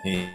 Good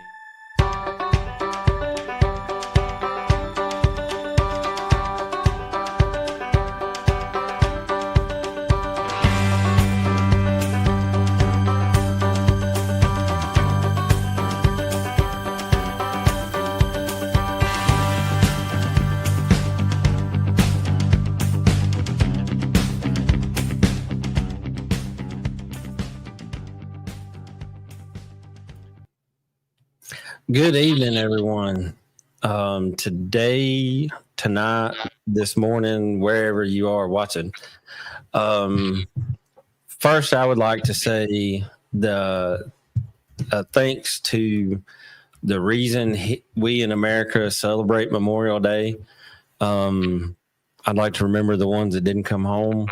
evening, everyone. Today, tonight, this morning, wherever you are watching. First, I would like to say the thanks to the reason we in America celebrate Memorial Day. I'd like to remember the ones that didn't come home,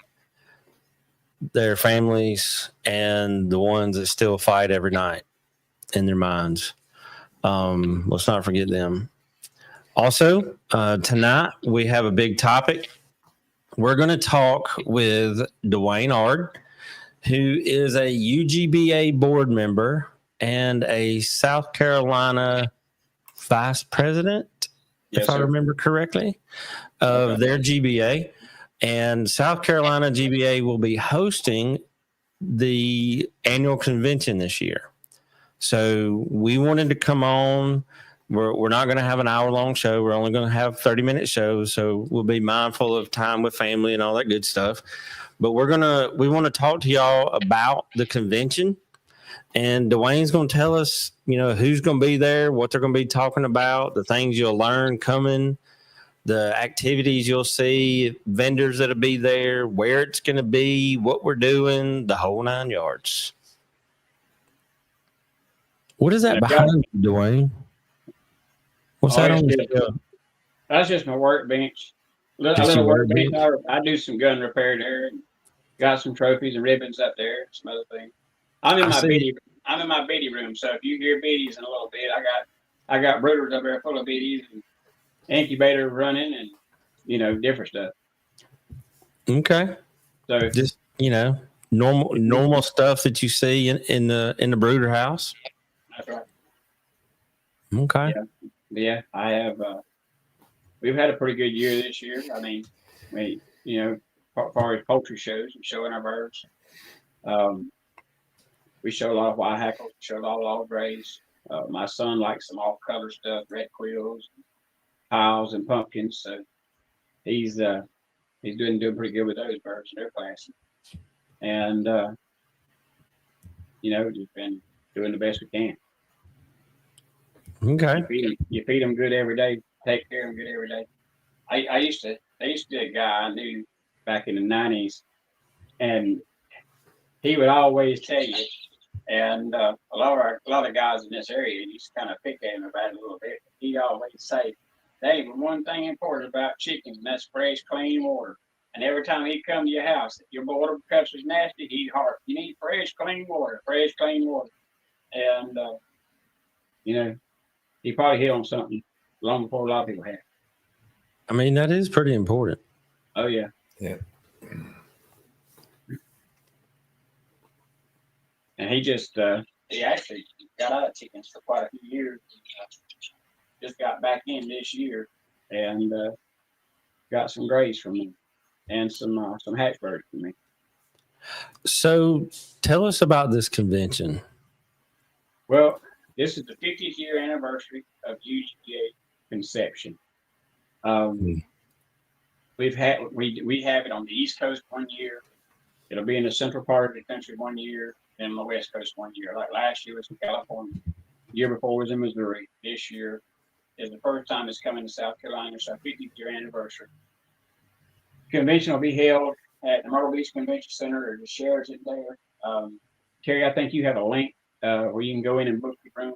their families, and the ones that still fight every night in their minds. Let's not forget them. Also, tonight we have a big topic. We're going to talk with Dwayne Ard, who is a UGBA board member and a South Carolina vice president, if I remember correctly, of their GBA. And South Carolina GBA will be hosting the annual convention this year. So we wanted to come on. We're not going to have an hour-long show. We're only going to have 30-minute shows. So we'll be mindful of time with family and all that good stuff. But we want to talk to y'all about the convention. And Dwayne's going to tell us, who's going to be there, what they're going to be talking about, the things you'll learn coming, the activities you'll see, vendors that'll be there, where it's going to be, what we're doing, the whole 9 yards. What is that behind you, Dwayne? What's that on the show? That's just my workbench. A little workbench. I do some gun repair there. And got some trophies and ribbons up there. Some other things. I'm in my biddy room. So if you hear biddies in a little bit, I got brooders up there full of biddies and incubator running and different stuff. Okay. So just normal stuff that you see in the brooder house. That's right. Okay. Yeah, I have. We've had a pretty good year this year. I mean, as far as poultry shows, we're showing our birds. We show a lot of white hackles. We show a lot of log grays. My son likes some off-color stuff, red quills, piles, and pumpkins. So he's doing pretty good with those birds. They're classy, and just been doing the best we can. Okay. You feed them good every day. Take care of them good every day. I used to be a guy I knew back in the 90s, and he would always tell you, and a lot of guys in this area used to kind of pick at him about it a little bit. He always say, "Dave, one thing important about chickens, and that's fresh, clean water." And every time he'd come to your house, if your water cups was nasty, he'd harp, "You need fresh, clean water, fresh, clean water." And he probably hit on something long before a lot of people had. I mean, that is pretty important. Oh, yeah. Yeah. And he actually got out of chickens for quite a few years. Just got back in this year and got some grays from me and some hatchbirds from me. So tell us about this convention. Well, this is the 50th year anniversary of UGA conception. We have it on the East Coast 1 year. It'll be in the central part of the country 1 year, and on the West Coast 1 year. Like last year was in California. The year before was in Missouri. This year is the first time it's coming to South Carolina. It's our 50th year anniversary. Convention will be held at the Myrtle Beach Convention Center or the Sheraton there. Terry, I think you have a link where you can go in and book your room.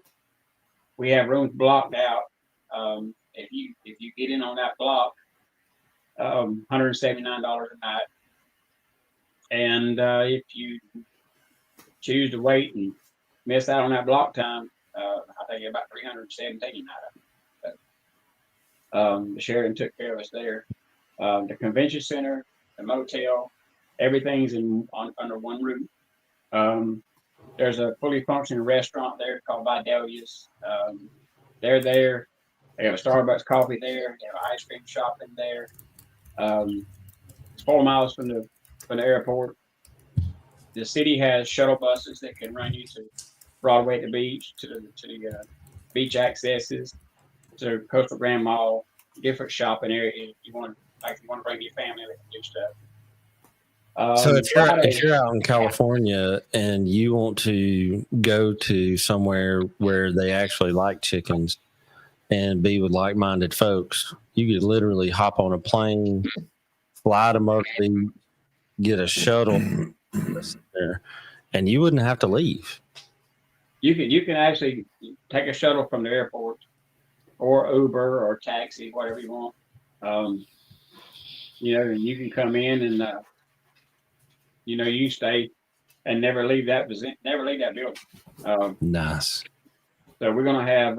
We have rooms blocked out. If you get in on that block, $179 a night. And if you choose to wait and miss out on that block time, I think about $317 a night. The Sheraton took care of us there. The convention center, the motel, everything's under one roof. There's a fully functioning restaurant there called Vidalia's. They're there. They have a Starbucks coffee there. They have an ice cream shop in there. It's 4 miles from the airport. The city has shuttle buses that can run you to Broadway at the beach, to the beach accesses, to Coastal Grand Mall, different shopping areas. You want to bring your family, they can do stuff. So Friday, if you're out in California and you want to go to somewhere where they actually like chickens and be with like-minded folks, you could literally hop on a plane, fly to Myrtle Beach, get a shuttle there, and you wouldn't have to leave. you can actually take a shuttle from the airport, or Uber or taxi, whatever you want. And you can come in and you stay and never leave that building. Nice. So we're gonna have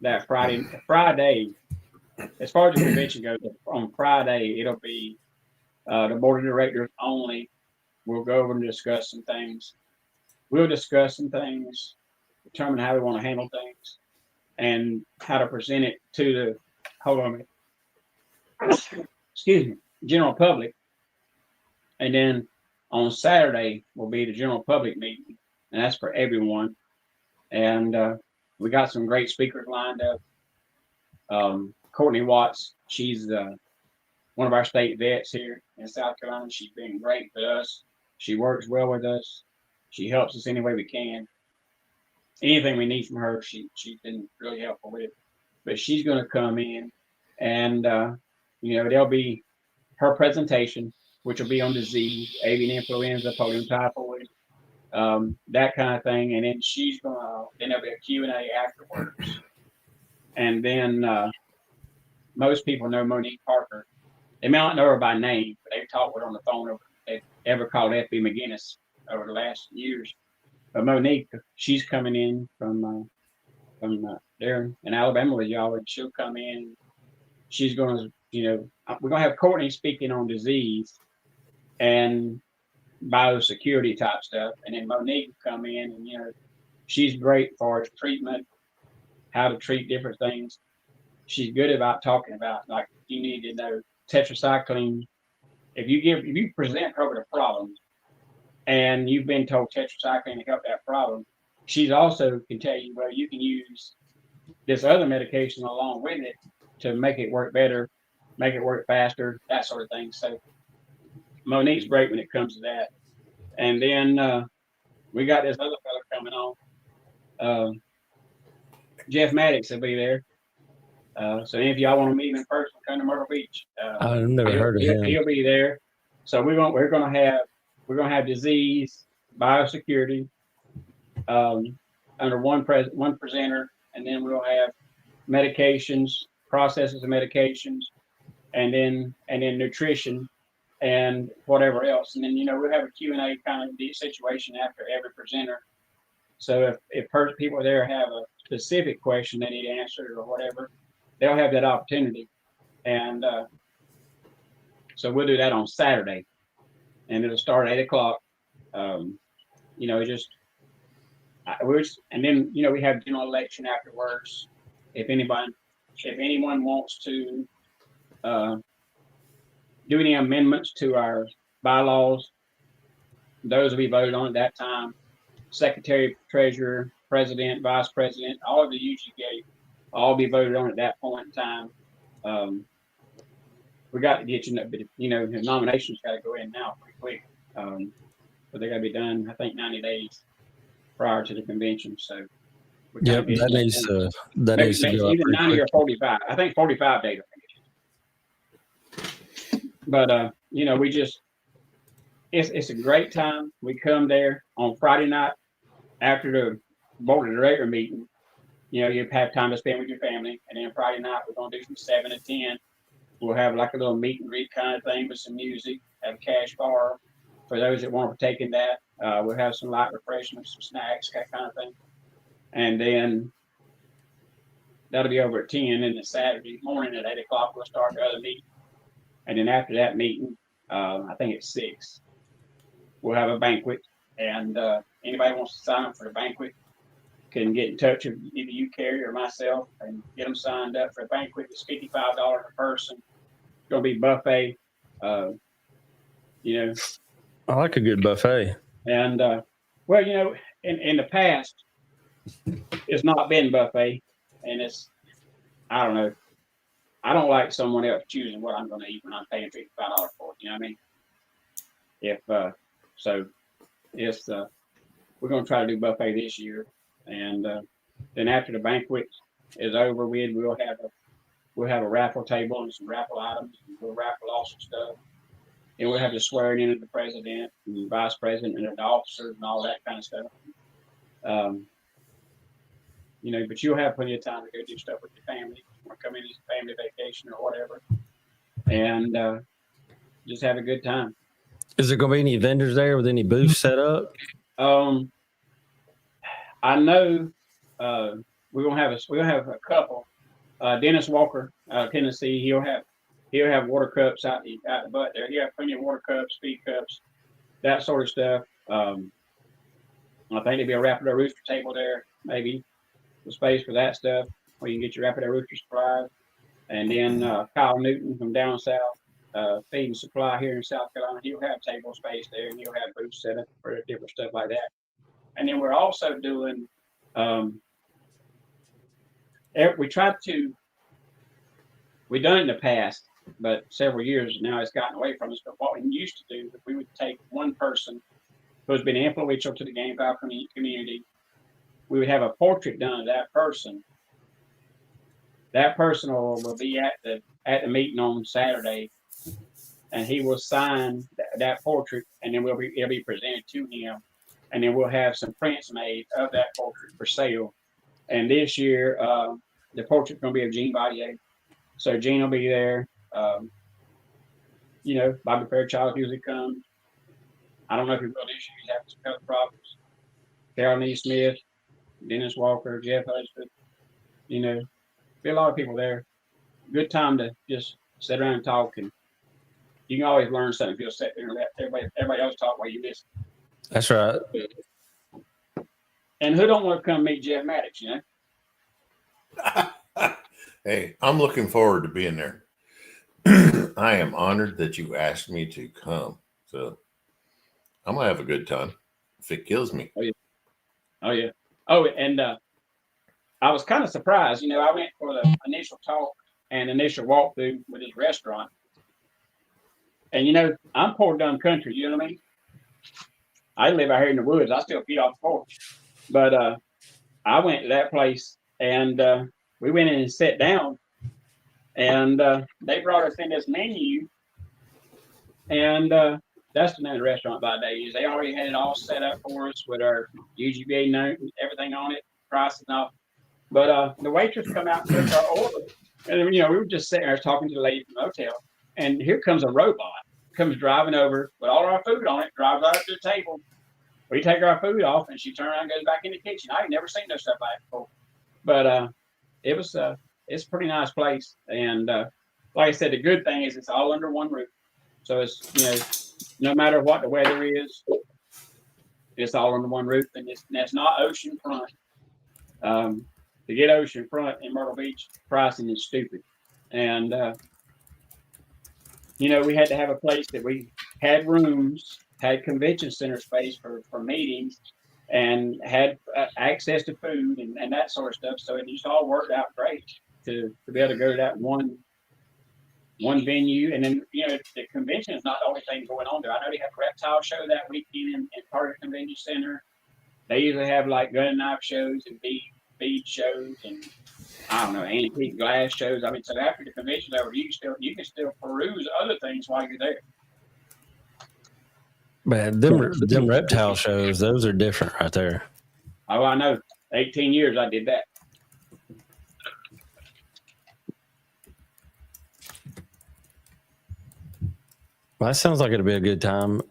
that Friday. As far as the convention goes, on Friday it'll be the board of directors only. We'll go over and discuss some things. Determine how we want to handle things, and how to present it to the hold on a minute. Excuse me, general public. And then on Saturday will be the general public meeting, and that's for everyone. And we got some great speakers lined up. Courtney Watts, she's one of our state vets here in South Carolina. She's been great with us. She works well with us. She helps us any way we can. Anything we need from her, she's been really helpful with. But she's going to come in, and there'll be her presentation, which will be on disease, avian influenza, polio typhoid, that kind of thing. And then then there'll be a Q&A afterwards. And then most people know Monique Parker. They may not know her by name, but they've talked with her on the phone. They've ever called F.B. McGinnis over the last years. But Monique, she's coming in from there in Alabama with y'all, and she'll come in. She's going to, we're going to have Courtney speaking on disease and biosecurity type stuff, and then Monique will come in, and she's great for treatment, how to treat different things. She's good about talking about, like, you need to know tetracycline. If you present her with a problem and you've been told tetracycline to help that problem, she's also can tell you, well, you can use this other medication along with it to make it work better, make it work faster, that sort of thing. So Monique's great when it comes to that. And then we got this other fellow coming on. Jeff Maddox will be there. So if y'all want to meet him in person, come to Myrtle Beach. I've never heard of him. He'll be there. So we're gonna have disease, biosecurity, under one presenter, and then we'll have medications, processes of medications, and then nutrition, and whatever else. And then we'll have a Q&A kind of situation after every presenter. So if people there have a specific question they need answered or whatever, they'll have that opportunity. And so we'll do that on Saturday, and it'll start at 8:00. And then we have general election afterwards. If anyone wants to do any amendments to our bylaws, those will be voted on at that time. Secretary, treasurer, president, vice president, all of the UG gate, all be voted on at that point in time. We got to get the nominations got to go in now pretty quick, but they got to be done, I think, 90 days prior to the convention. So that needs to go either 90 or 45. I think 45 days. But it's a great time. We come there on Friday night after the board of director meeting. You have time to spend with your family, and then Friday night we're gonna do from 7 to 10. We'll have like a little meet and greet kind of thing with some music, have a cash bar for those that want to partake in that. We'll have some light refreshments, some snacks, that kind of thing. And then that'll be over at 10. And then Saturday morning at 8:00, we'll start the other meeting. And then after that meeting, I think it's 6, we'll have a banquet. And anybody wants to sign up for the banquet can get in touch with either you, Carrie, or myself, and get them signed up for a banquet. It's $55 a person. It's going to be buffet. You know, I like a good buffet. and well, you know, in the past, it's not been buffet, and I don't know. I don't like someone else choosing what I'm going to eat when I'm paying $55 for it. You know what I mean? If so, it's we're going to try to do buffet this year, and then after the banquet is over, we'll have a raffle table and some raffle items, and we'll raffle off some stuff, and we'll have the swearing in of the president and the vice president and the officers and all that kind of stuff. You know, but you'll have plenty of time to go do stuff with your family. Or come in as a family vacation or whatever, and just have a good time. Is there going to be any vendors there with any booths set up? I know we'll have a couple. Dennis Walker, Tennessee, he'll have water cups out the butt there. He'll have plenty of water cups, feed cups, that sort of stuff. I think there'll be a Rapido rooster table there, maybe the space for that stuff, where you can get your Rapido rooster supplies. And then Kyle Newton from down south, Feed and Supply here in South Carolina, he'll have table space there, and he'll have booths set up for different stuff like that. And then we're also doing, we've done it in the past, but several years now it's gotten away from us. But what we used to do is we would take one person who has been influential to the Gamefowl community. We would have a portrait done of that person. That person will be at the meeting on Saturday, and he will sign that portrait, and then it'll be presented to him, and then we'll have some prints made of that portrait for sale. And this year, the portrait's going to be of Gene Badier, so Gene will be there. You know, Bobby Fairchild usually comes. I don't know if he will this year. He's having some health problems. Carol Nee Smith, Dennis Walker, Jeff Hudspeth, you know. Be a lot of people there. Good time to just sit around and talk, and you can always learn something if you'll sit there and let everybody else talk while you listen. That's right. And who don't want to come meet Jeff Maddox, you know? Hey, I'm looking forward to being there. I am honored that you asked me to come. So I'm going to have a good time if it kills me. Oh, yeah. Oh, and I was kind of surprised. You know, I went for the initial talk and initial walkthrough with his restaurant. And, you know, I'm poor dumb country, you know what I mean? I live out here in the woods. I still feed off the porch. But I went to that place, and we went in and sat down. And they brought us in this menu. And that's the name of the restaurant by Days. They already had it all set up for us with our UGBA note and everything on it, prices and all. But the waitress come out and took our order. And, you know, we were just sitting there talking to the lady from the hotel. And here comes a robot, comes driving over with all our food on it, drives out to the table. We take our food off, and she turns around and goes back in the kitchen. I ain't never seen no stuff like that before. But it's a pretty nice place. And like I said, the good thing is it's all under one roof. So it's, you know, no matter what the weather is, it's all under one roof. And that's not ocean front. To get ocean front in Myrtle Beach, pricing is stupid. And, you know, we had to have a place that we had rooms, had convention center space for meetings, and had access to food and that sort of stuff. So it just all worked out great to be able to go to that one venue. And then, you know, the convention is not the only thing going on there. I know they have a reptile show that weekend in Target Convention Center. They usually have like gun and knife shows and bead shows and I don't know, antique glass shows. I mean, so after the convention's over, you can still peruse other things while you're there. Man, them reptile shows, those are different right there. Oh, I know. 18 years I did that. Well, that sounds like it'll be a good time.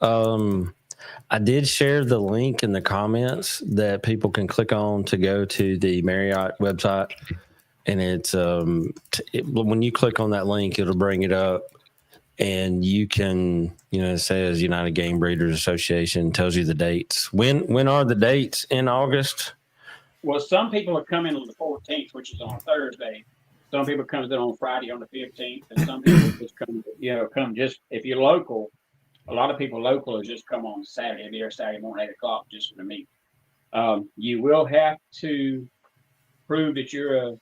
I did share the link in the comments that people can click on to go to the Marriott website. And it's when you click on that link, it'll bring it up. and you can, it says United Game Breeders Association, tells you the dates. When are the dates in August? Well, some people are coming on the 14th, which is on Thursday. Some people comes in on Friday on the 15th, and some people just come just if you're local. A lot of people local is just come on Saturday. They'll be there Saturday morning, 8:00, just for the meet. You will have to prove that you're a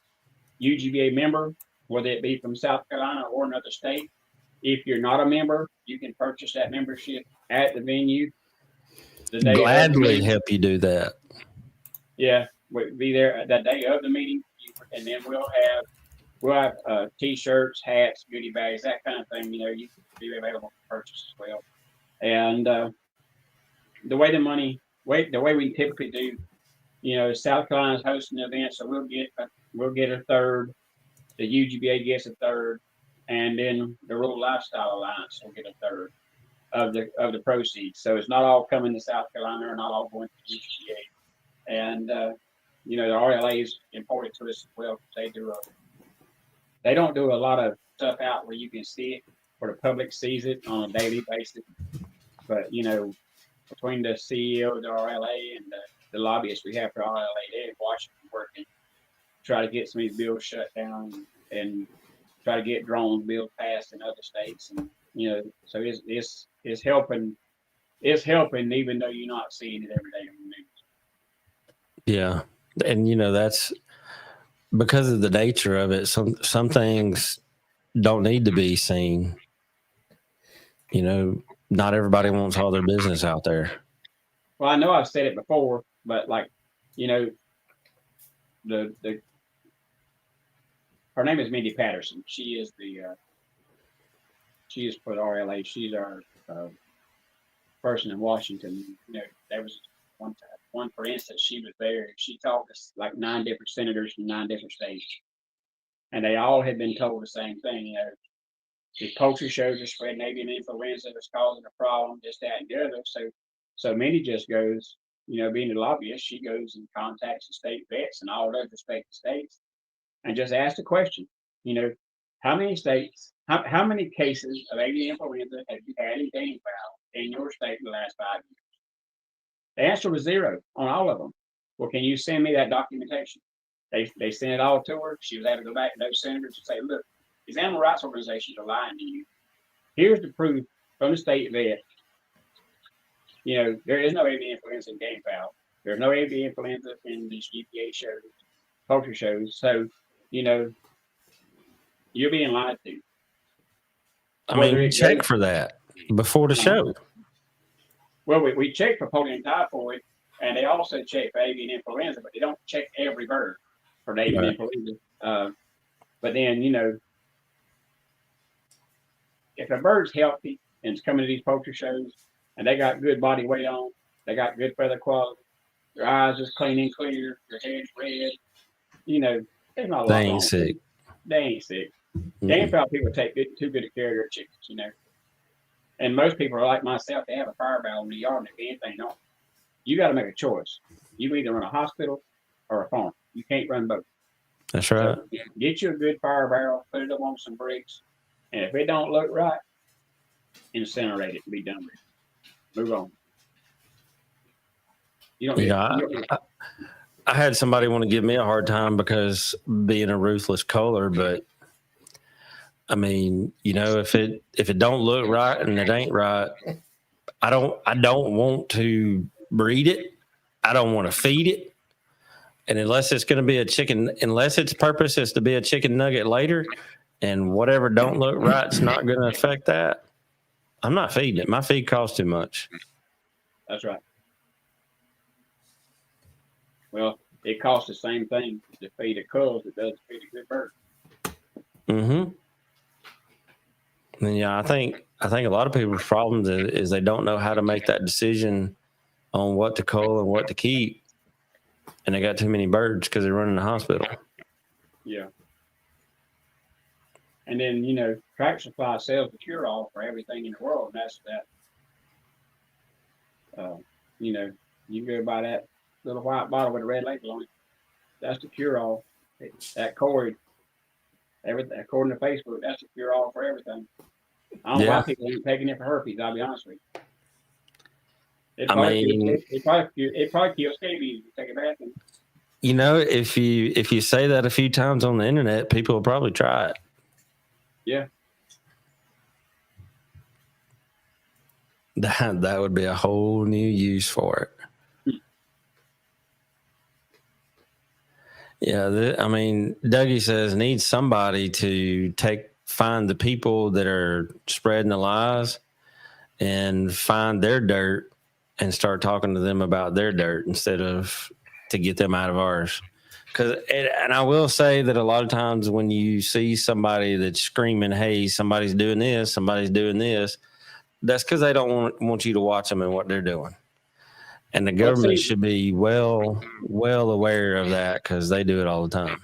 UGBA member, whether it be from South Carolina or another state. If you're not a member, you can purchase that membership at the venue. The day Gladly help you do that. Yeah, we'll be there the day of the meeting, and then we'll have T-shirts, hats, goodie bags, that kind of thing. You can be available for purchase as well. And the way we typically do, South Carolina's hosting the event, so we'll get a third. The UGBA gets a third, and then the Rural Lifestyle Alliance will get a third of the proceeds. So it's not all coming to South Carolina, or not all going to UGBA. And the RLA is important to us as well. They don't do a lot of stuff out where you can see it, where the public sees it on a daily basis. But between the CEO of the RLA and the lobbyists we have for RLA, they're Washington working, try to get some of these bills shut down and try to get drone bills passed in other states. And so it's helping. It's helping, even though you're not seeing it every day on the news. Yeah. And that's because of the nature of it. Some things don't need to be seen. Not everybody wants all their business out there. Well, I know I've said it before, but her name is Mindy Patterson. She is for the RLA. She's our person in Washington. There was one, for instance, she was there. She talked to like 9 different senators from 9 different states, and they all had been told the same thing. These poultry shows are spreading avian influenza that's causing a problem, this, that, and the other. So Mindy just goes, being a lobbyist, she goes and contacts the state vets and all those respective states, and just asks the question, how many states, how many cases of avian influenza have you had in Gamefowl in your state in the last 5 years? The answer was 0 on all of them. Well, can you send me that documentation? They sent it all to her. She was able to go back to those senators and say, look, these animal rights organizations are lying to you. Here's the proof from the state vet. There is no avian influenza in Gamefowl. There's no avian influenza in these GPA shows, poultry shows. So, you're being lied to. I mean, check for that before the show. Well, we check for polio and typhoid, and they also check for avian influenza, but they don't check every bird for the avian influenza. But then, if a bird's healthy and it's coming to these poultry shows and they got good body weight on, they got good feather quality, their eyes is clean and clear, their head's red, there's not a lot They ain't sick. They ain't sick. Gamefowl people take too good care of their chickens, And most people are like myself, they have a fire barrel in the yard and if anything on. You got to make a choice. You either run a hospital or a farm. You can't run both. That's right. So get you a good fire barrel, put it up on some bricks, and if it don't look right, incinerate it and be done with it. Move on. I had somebody want to give me a hard time because being a ruthless culler, but I mean, if it don't look right and it ain't right, I don't want to breed it. I don't want to feed it. And unless it's going to be unless its purpose is to be a chicken nugget later, and whatever don't look right, it's not going to affect that, I'm not feeding it. My feed costs too much. That's right. Well, it costs the same thing to feed a cull as it does to feed a good bird. Mm-hmm. And I think a lot of people's problems is they don't know how to make that decision on what to cull and what to keep, and they got too many birds because they're running the hospital. Yeah. And then Tractor Supply sells the cure-all for everything in the world. And that's that. You can go buy that little white bottle with a red label on it. That's the cure-all. That cord, everything according to Facebook, that's the cure-all for everything. I don't know Yeah. why people ain't taking it for herpes. I'll be honest with you. It I probably mean, it probably kills scabies if you take a bath in it. you know, if you say that a few times on the internet, people will probably try it. Yeah. That would be a whole new use for it. Yeah, I mean, Dougie says needs somebody to find the people that are spreading the lies and find their dirt and start talking to them about their dirt instead of to get them out of ours. And I will say that a lot of times when you see somebody that's screaming, "Hey, somebody's doing this, that's because they don't want you to watch them and what they're doing. And the government should be well aware of that because they do it all the time.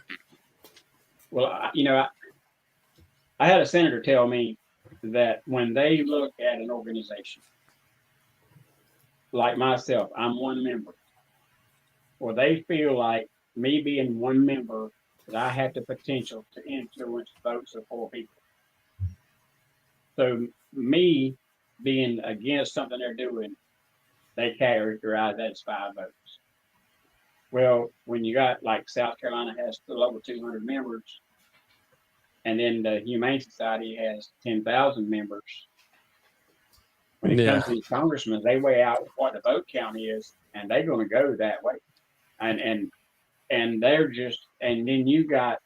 Well, I had a senator tell me that when they look at an organization, like myself, I'm one member, or they feel like me being one member, that I have the potential to influence votes of 4 people. So me being against something they're doing, they characterize that as 5 votes. Well, when you got like South Carolina has a little over 200 members, and then the Humane Society has 10,000 members. When it comes to these congressmen, they weigh out what the vote count is, and they're going to go that way. And they're just, and then we got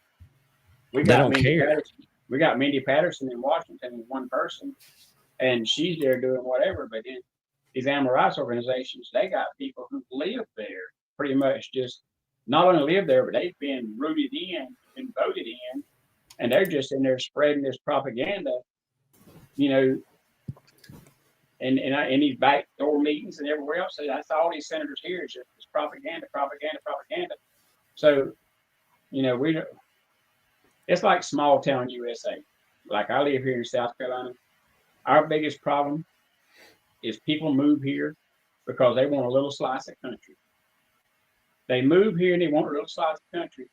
Mindy Patterson. We got Mindy Patterson in Washington, one person, and she's there doing whatever. But in these animal rights organizations, they got people who live there, pretty much just not only live there, but they've been rooted in and voted in, and they're just in there spreading this propaganda, in these backdoor meetings and everywhere else. So that's all these senators hear is just this propaganda. So, it's like small town USA. Like I live here in South Carolina. Our biggest problem is people move here because they want a little slice of country. They move here and they want a little slice of country.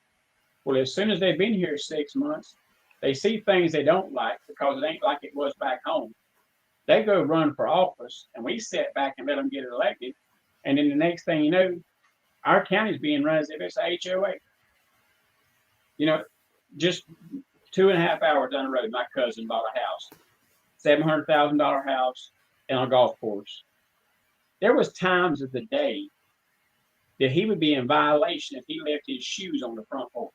Well, as soon as they've been here 6 months, they see things they don't like because it ain't like it was back home. They go run for office, and we sit back and let them get elected. And then the next thing you know, our county's being run as if it's a HOA. Just 2.5 hours down the road, my cousin bought a house, $700,000 house, and a golf course. There was times of the day that he would be in violation if he left his shoes on the front porch.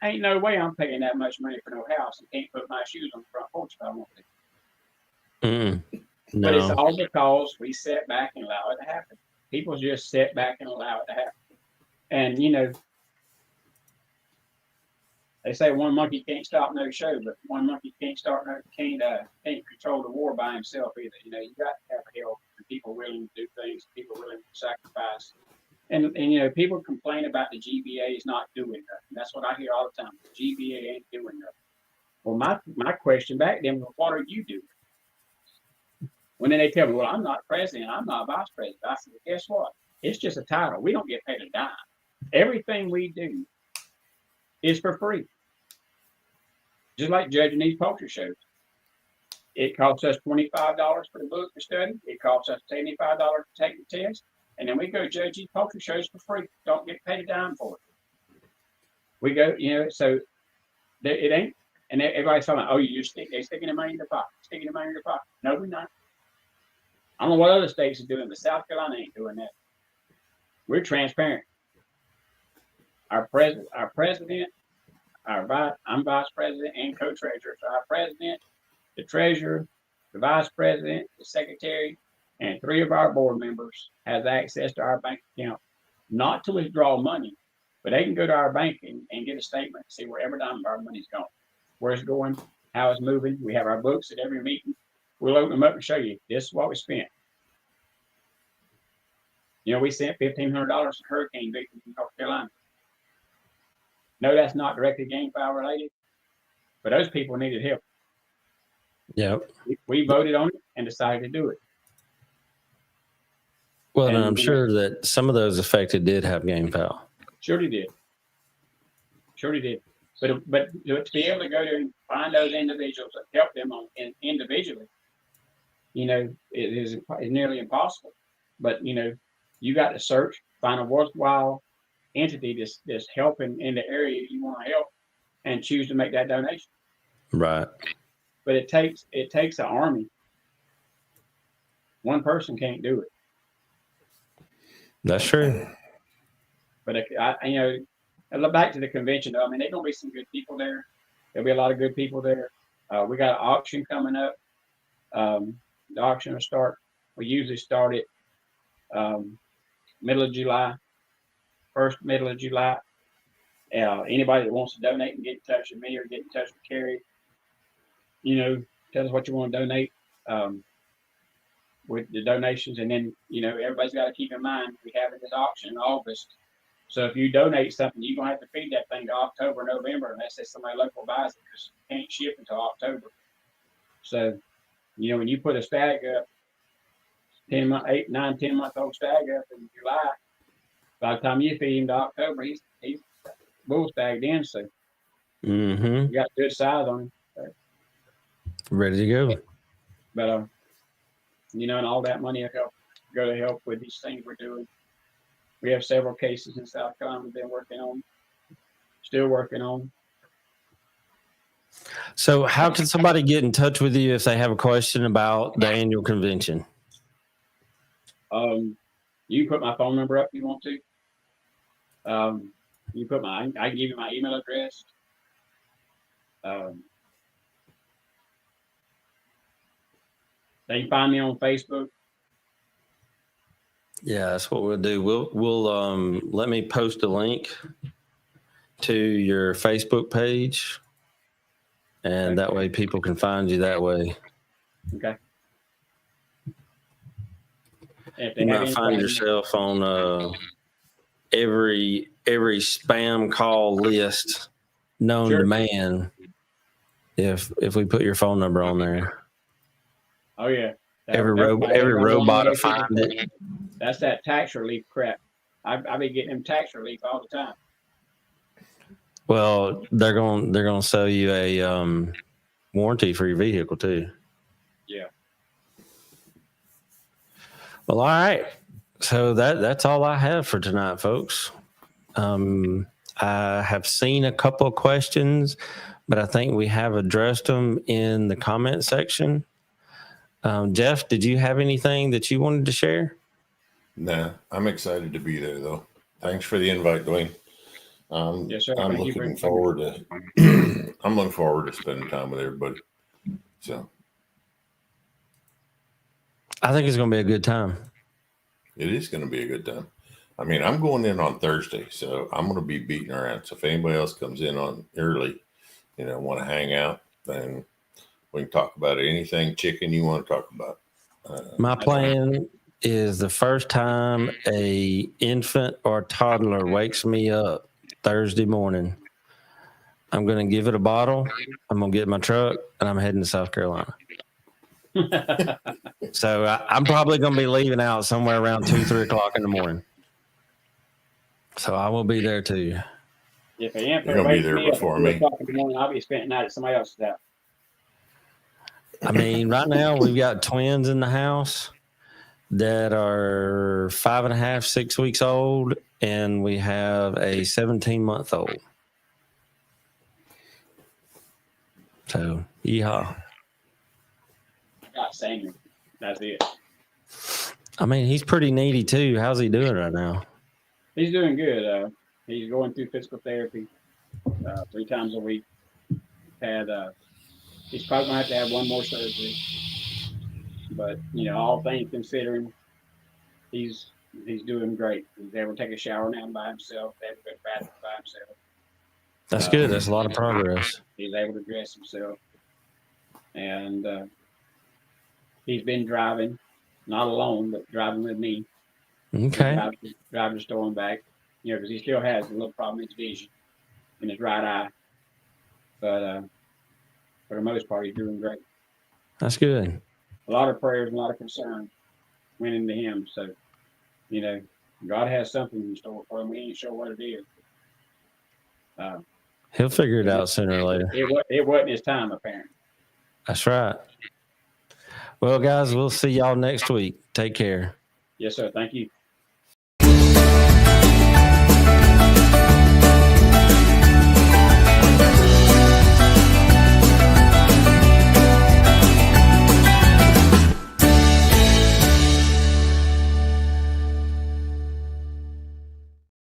Ain't no way I'm paying that much money for no house and can't put my shoes on the front porch if I want to. No. But it's all because we sit back and allow it to happen. People just sit back and allow it to happen. And they say one monkey can't stop no show, but one monkey can't control the war by himself either. You got to have help and people willing to do things, people willing to sacrifice. And people complain about the GBA is not doing nothing. That's what I hear all the time. The GBA ain't doing nothing. Well, my question back then was, what are you doing? When then they tell me, well, I'm not president, I'm not vice president. I said, well, guess what? It's just a title. We don't get paid a dime. Everything we do is for free. Just like judging these poultry shows. It costs us $25 for the book to study. It costs us $75 to take the test. And then we go judge these poultry shows for free. Don't get paid a dime for it. We go, so it ain't. And everybody's talking about, oh, they're sticking the money in their pocket. No, we're not. I don't know what other states are doing, but South Carolina ain't doing that. We're transparent. I'm vice president and co-treasurer. So our president, the treasurer, the vice president, the secretary, and 3 of our board members has access to our bank account, not to withdraw money, but they can go to our bank and get a statement, see where every dime of our money's going, where it's going, how it's moving. We have our books at every meeting. We'll open them up and show you, this is what we spent. We sent $1,500 to hurricane victims in North Carolina. No, that's not directly Gamefowl related, but those people needed help. Yep. We voted on it and decided to do it. Well, and I'm sure that some of those affected did have Gamefowl. Sure they did. But to be able to go there and find those individuals and help them individually, it is nearly impossible. But you got to search, find a worthwhile entity that's helping in the area you want to help, and choose to make that donation. Right. But it takes an army. One person can't do it. That's true. But I look back to the convention though. I mean, there's gonna be some good people there. There'll be a lot of good people there. We got an auction coming up. The auction will start. We usually start it middle of July, middle of July. Anybody that wants to donate and get in touch with me or get in touch with Carrie, tell us what you want to donate with the donations. And then, everybody's got to keep in mind, we have this auction in August. So if you donate something, you're going to have to feed that thing to October, November, unless somebody local buys it, because you can't ship until October. So, when you put a stag up, 10 month old stag up in July, by the time you feed him to October, he's bull stagged in. So you got good size on him. So. Ready to go. But, and all that money will go to help with these things we're doing. We have several cases in South Carolina we've been working on, still working on. So how can somebody get in touch with you if they have a question about the annual convention? You can put my phone number up if you want to. You put I can give you my email address. They can find me on Facebook. Yeah, that's what we'll do. We'll let me post a link to your Facebook page, and that way people can find you that way. Okay. You might find yourself on every spam call list known to man if we put your phone number on there. Oh yeah. Every robot to find it. That's that tax relief crap. I be getting them tax relief all the time. Well, they're gonna sell you a warranty for your vehicle too. Yeah. Well, all right. So that's all I have for tonight, folks. I have seen a couple of questions, but I think we have addressed them in the comment section. Jeff, did you have anything that you wanted to share? Nah, I'm excited to be there though. Thanks for the invite, Dwayne. Yes, sir. I'm looking forward to spending time with everybody. So I think it's going to be a good time. It is going to be a good time. I mean, I'm going in on Thursday, so I'm going to be beating around. So if anybody else comes in on early, want to hang out, then we can talk about anything chicken you want to talk about. My plan is the first time a infant or toddler wakes me up Thursday morning, I'm going to give it a bottle. I'm going to get in my truck and I'm heading to South Carolina. So I'm probably going to be leaving out somewhere around 2-3 o'clock in the morning. So I will be there too. If an infant You're going to be there before me. 2 o'clock in the morning, I'll be spending the night at somebody else's house. I mean, right now we've got twins in the house that are 5.5, 6 weeks old, and we have a 17-month-old. So, yeehaw. Got Samuel. That's it. I mean, he's pretty needy too. How's he doing right now? He's doing good. He's going through physical therapy 3 times a week. He's probably going to have one more surgery. But, all things considering, he's doing great. He's able to take a shower now by himself, able to go to the bathroom by himself. That's good. That's a lot of progress. He's able to dress himself. And he's been driving, not alone, but driving with me. Okay. Drive to the store and back, because he still has a little problem with his vision in his right eye. But for the most part, he's doing great. That's good. A lot of prayers and a lot of concern went into him. So, God has something in store for him. We ain't sure what it is. He'll figure it out sooner or later. It wasn't his time, apparently. That's right. Well, guys, we'll see y'all next week. Take care. Yes, sir. Thank you.